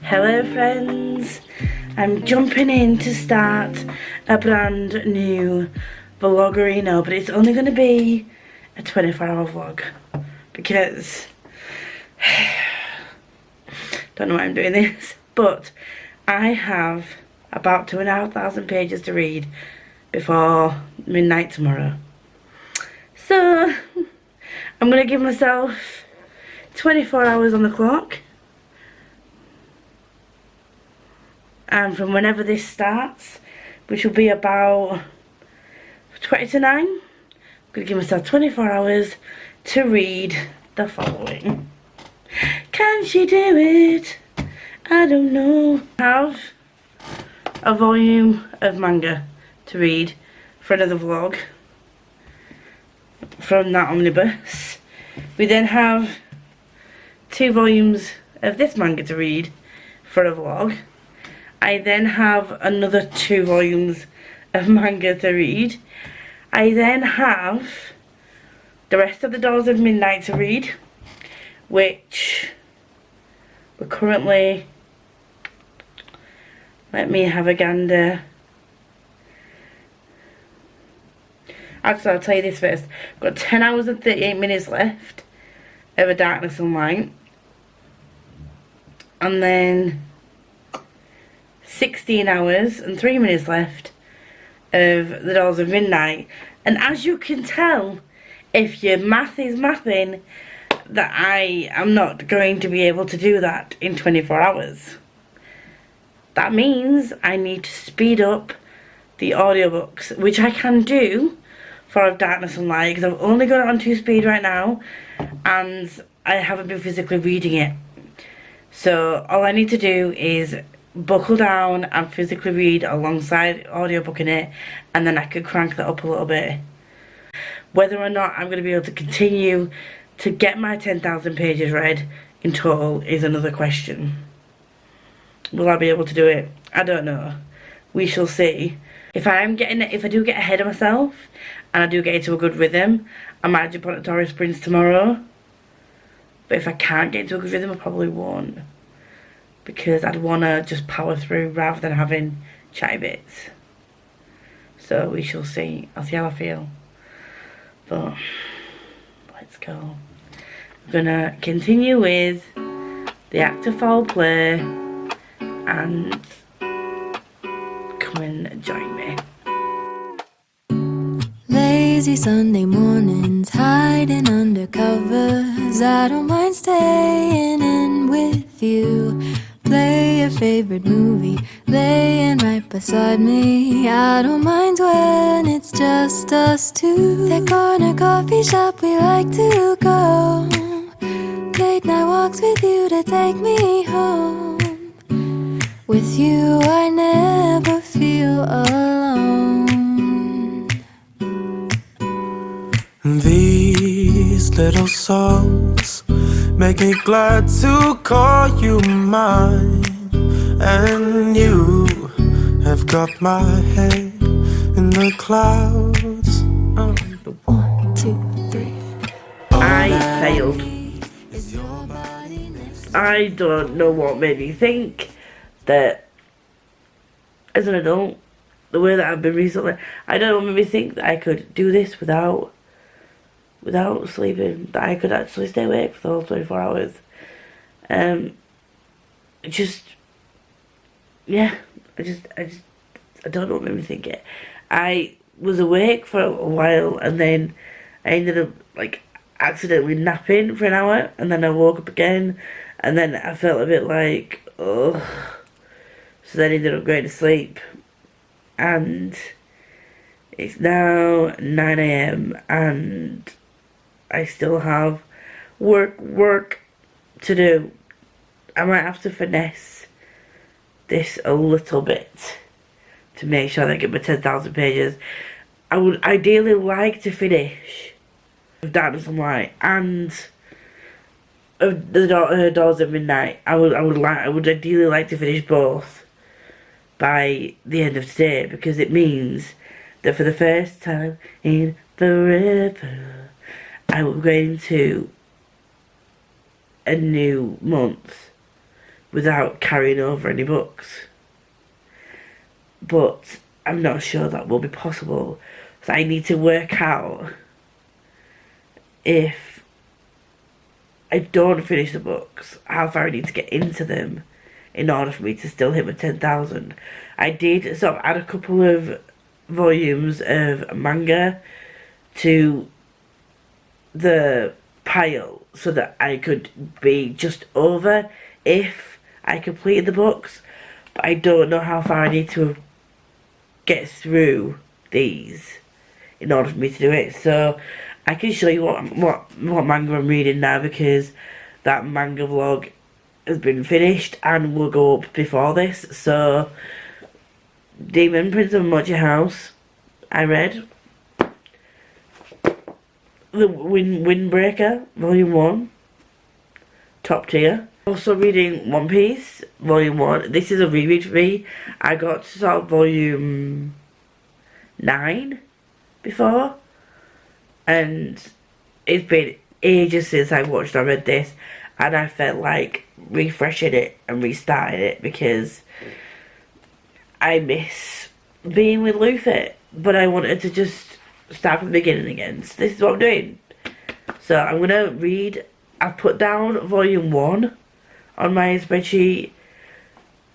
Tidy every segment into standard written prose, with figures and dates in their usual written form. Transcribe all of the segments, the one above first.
Hello friends, I'm jumping in to start a brand new vloggerino, but it's only going to be a 24-hour vlog because don't know why I'm doing this, but I have about 2,500 pages to read before midnight tomorrow. So I'm going to give myself 24 hours on the clock. And from whenever this starts, which will be about 20 to 9, I'm going to give myself 24 hours to read the following. Can she do it? I don't know. I have a volume of manga to read for another vlog from that omnibus. We then have 2 volumes of this manga to read for a vlog. I then have another 2 volumes of manga to read. I then have the rest of the Doors of Midnight to read, which we're currently, let me have a gander. Actually, I'll tell you this first. I've got 10 hours and 38 minutes left of A Darkness and Light. And then 16 hours and 3 minutes left of The Doors of Midnight. And as you can tell, if your math is mathing, that I am not going to be able to do that in 24 hours. That means I need to speed up the audiobooks, which I can do for Of Darkness and Light, because I've only got it on 2 speed right now, and I haven't been physically reading it. So all I need to do is buckle down and physically read alongside audiobooking it, and then I could crank that up a little bit. Whether or not I'm going to be able to continue to get my 10,000 pages read in total is another question. Will I be able to do it? I don't know. We shall see. If I do get ahead of myself and I do get into a good rhythm, I might jump on at Taurus Prince tomorrow. But if I can't get into a good rhythm, I probably won't, because I'd want to just power through rather than having chatty bits. So we shall see. I'll see how I feel. But let's go. I'm gonna continue with the act of foul play, and come and join me. Lazy Sunday mornings, hiding under covers. I don't mind staying in with you. Play your favorite movie, laying right beside me. I don't mind when it's just us two. That corner coffee shop we like to go. Late night walks with you to take me home. With you I never feel alone. These little songs make me glad to call you mine. And you have got my head in the clouds. Oh, 1, 2, 3. I failed. I don't know what made me think that as an adult, the way that I've been recently, I don't know what made me think that I could do this without sleeping, that I could actually stay awake for the whole 24 hours. Yeah, I don't know what made me think it. I was awake for a while, and then I ended up like accidentally napping for an hour, and then I woke up again, and then I felt a bit like, ugh. So then I ended up going to sleep, and it's now 9 AM and I still have work to do. I might have to finesse this a little bit to make sure that I get my 10,000 pages. I would ideally like to finish Of Darkness and Light and of the Doors at Midnight. I would ideally like to finish both by the end of today, because it means that for the first time in forever, I'm going to a new month without carrying over any books. But I'm not sure that will be possible. So I need to work out if I don't finish the books, how far I need to get into them in order for me to still hit my 10,000. I did sort of add a couple of volumes of manga to the pile so that I could be just over if I completed the books, but I don't know how far I need to get through these in order for me to do it. So I can show you what manga I'm reading now, because that manga vlog has been finished and will go up before this. So Demon Prince of Mochi House I read. The Windbreaker Volume 1, top tier. Also reading One Piece Volume 1. This is a reread for me. I got to sort of Volume 9 before, and it's been ages since I watched or read this, and I felt like refreshing it and restarting it because I miss being with Luffy, but I wanted to just start from the beginning again. So this is what I'm doing. So I'm gonna read. I've put down Volume 1 on my spreadsheet.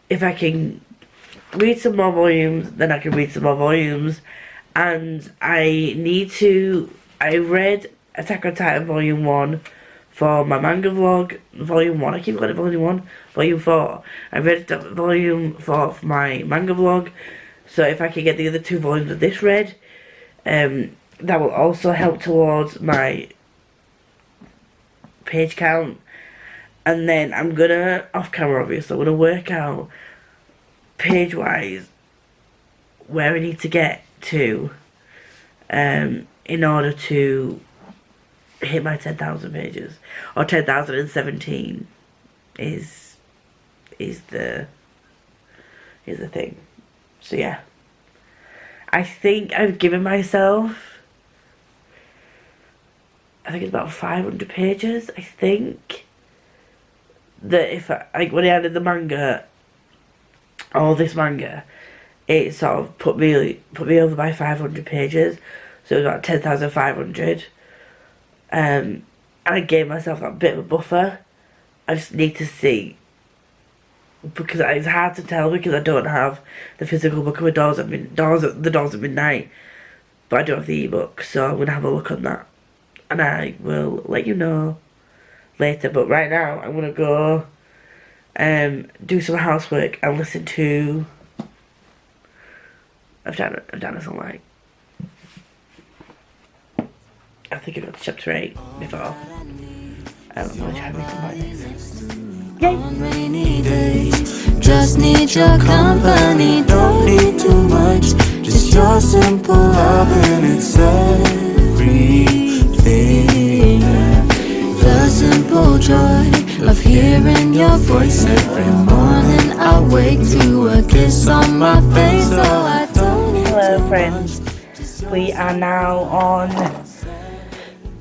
If I can read some more volumes, then I can read some more volumes. And I read Attack on Titan Volume 1 for my manga vlog. Volume 1, I keep calling it Volume 1. Volume 4. I read Volume 4 for my manga vlog. So if I can get the other 2 volumes of this read, that will also help towards my page count. And then I'm gonna, off camera obviously, I'm gonna work out page wise where I need to get to in order to hit my 10,000 pages, or 10,017 is the thing. So yeah, I think I've given myself, I think it's about 500 pages. I think that if when I added the manga, all this manga, it sort of put me over by 500 pages, so it was about 10,500. And I gave myself that bit of a buffer. I just need to see, because it's hard to tell because I don't have the physical book of the Doors at Midnight, but I do have the ebook, so I'm gonna have a look on that, and I will let you know later. But right now I'm gonna go do some housework and listen to I've done it all right. I think I got to chapter 8 before. I don't know which have come back next. Yay! On rainy days, just need your company. Don't need too much, just your simple love, and it's everything. The simple joy of hearing your voice every morning. I wake to a kiss on my face, so I don't need Hello friends, we are now on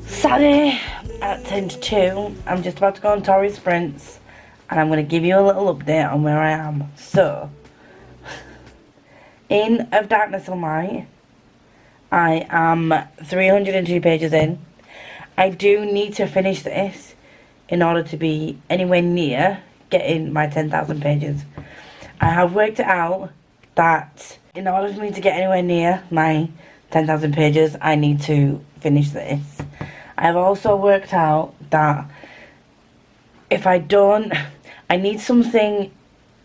Saturday at 10 to 2. I'm just about to go on Tory Sprints, and I'm going to give you a little update on where I am. So, in Of Darkness and Light, I am 302 pages in. I do need to finish this in order to be anywhere near getting my 10,000 pages. I have worked it out that in order for me to get anywhere near my 10,000 pages, I need to finish this. I've also worked out that if I don't, I need something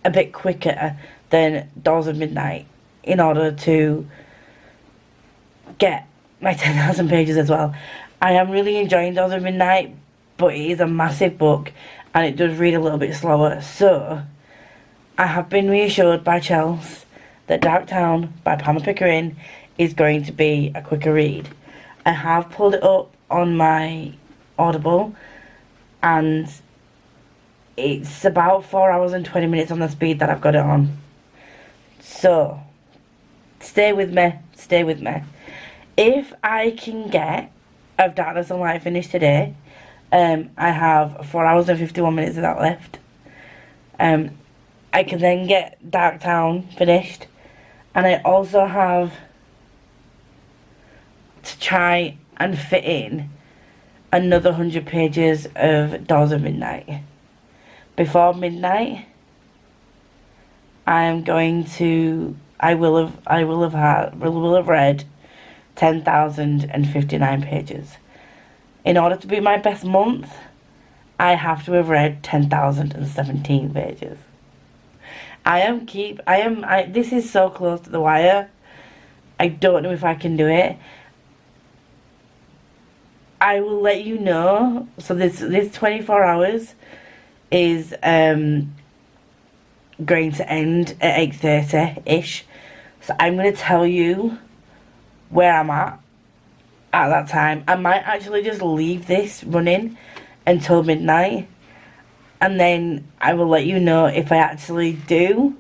a bit quicker than Doors of Midnight in order to get my 10,000 pages as well. I am really enjoying Doors of Midnight, but it is a massive book and it does read a little bit slower. So I have been reassured by Chels that Dark Town by Pamela Pickering is going to be a quicker read. I have pulled it up on my Audible, and it's about 4 hours and 20 minutes on the speed that I've got it on. So stay with me. If I can get Of Darkness and Light finished today, I have 4 hours and 51 minutes of that left. I can then get Darktown finished, and I also have to try and fit in another 100 pages of Doors of Midnight. Before midnight, I will have read 10,059 pages. In order to be my best month, I have to have read 10,017 pages. This is so close to the wire. I don't know if I can do it. I will let you know. So this 24 hours is going to end at 8:30-ish. So I'm going to tell you where I'm at that time. I might actually just leave this running until midnight, and then I will let you know if I actually do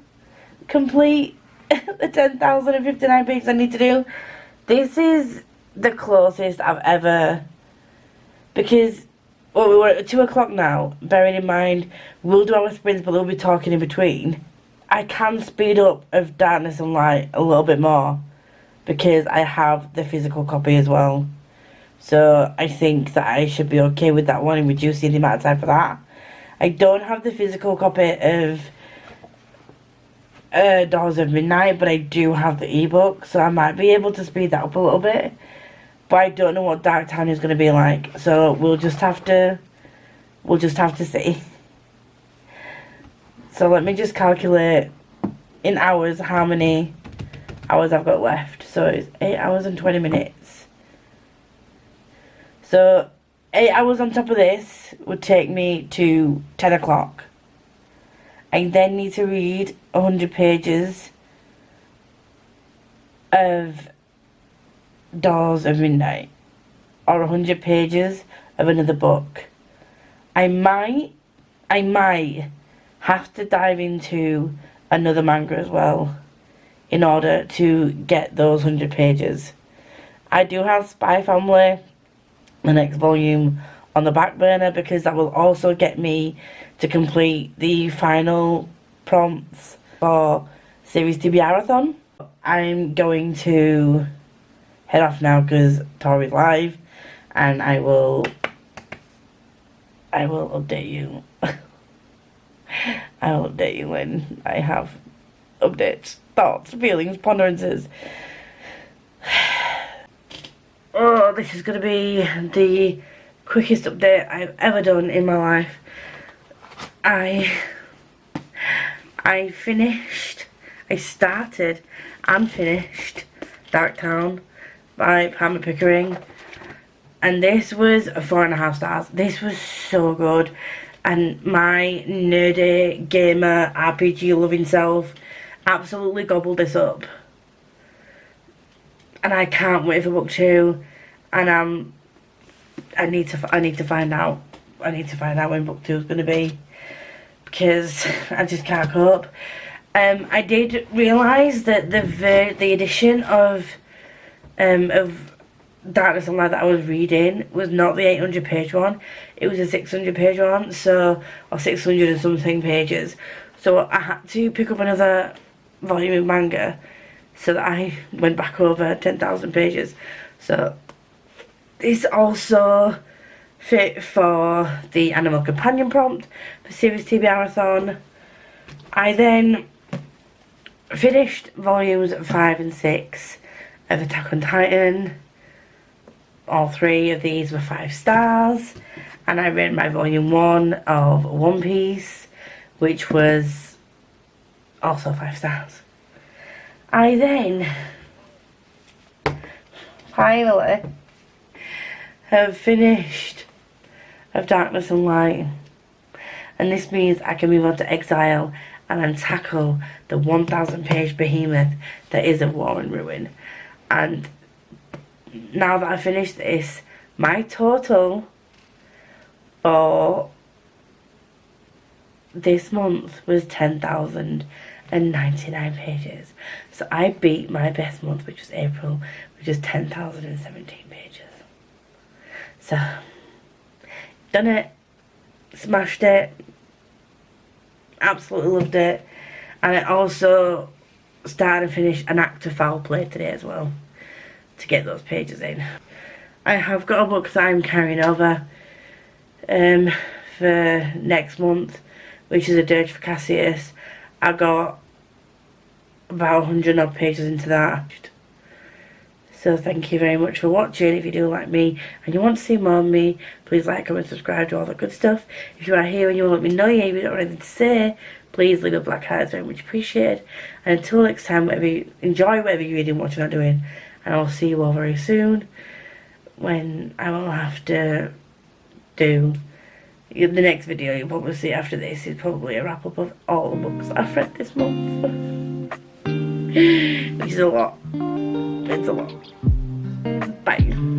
complete the 10,059 pages I need to do. This is the closest I've ever, because well, we're at 2 o'clock now, bearing in mind we'll do our sprints but we'll be talking in between. I can speed up of Darkness and Light a little bit more because I have the physical copy as well. So I think that I should be okay with that one and reducing the amount of time for that. I don't have the physical copy of Doors of Midnight, but I do have the ebook, so I might be able to speed that up a little bit. But I don't know what Darktown is going to be like, so we'll just have to see. So let me just calculate in hours how many hours I've got left. So it's 8 hours and 20 minutes. So 8 hours on top of this would take me to 10 o'clock. I then need to read 100 pages of Doors of Midnight, or 100 pages of another book. I might have to dive into another manga as well in order to get those 100 pages. I do have Spy Family, the next volume, on the back burner because that will also get me to complete the final prompts for Series TB Marathon. I'm going to head off now because Tori's live, and I will update you. I will update you when I have updates, thoughts, feelings, ponderances. Oh, this is going to be the quickest update I've ever done in my life. I started and finished Darktown by Palmer Pickering, and this was 4.5 stars. This was so good, and my nerdy gamer RPG loving self absolutely gobbled this up, and I can't wait for book 2. And I need to find out when book 2 is going to be, because I just can't cope. I did realise that the edition of Darkness and Light that I was reading was not the 800 page one, it was a 600 page one, or 600 and something pages. So I had to pick up another volume of manga, so that I went back over 10,000 pages. So this also fit for the Animal Companion prompt for Series TB Marathon. I then finished volumes 5 and 6 of Attack on Titan. All 3 of these were 5 stars, and I read my volume 1 of One Piece, which was also 5 stars. I then finally have finished of Darkness and Light, and this means I can move on to Exile and then tackle the 1,000 page behemoth that is Of War and Ruin. And now that I've finished this, my total for this month was 10,099 pages. So I beat my best month, which was April, which was 10,017 pages. So done it, smashed it, absolutely loved it. And I also started and finished an act of foul play today as well, to get those pages in. I have got a book that I'm carrying over for next month, which is A Dirge for Cassius. I got about 100 odd pages into that. So thank you very much for watching. If you do like me and you want to see more of me, please like, comment, subscribe, do all that good stuff. If you are here and you want to let me know you don't have anything to say, please leave a black heart. It's very much appreciated. And until next time, enjoy whatever you're reading, what you're not doing. And I'll see you all very soon, when I will have to do the next video. You'll probably see after this is probably a wrap up of all the books I've read this month. Which is a lot. It's a lot. Bye.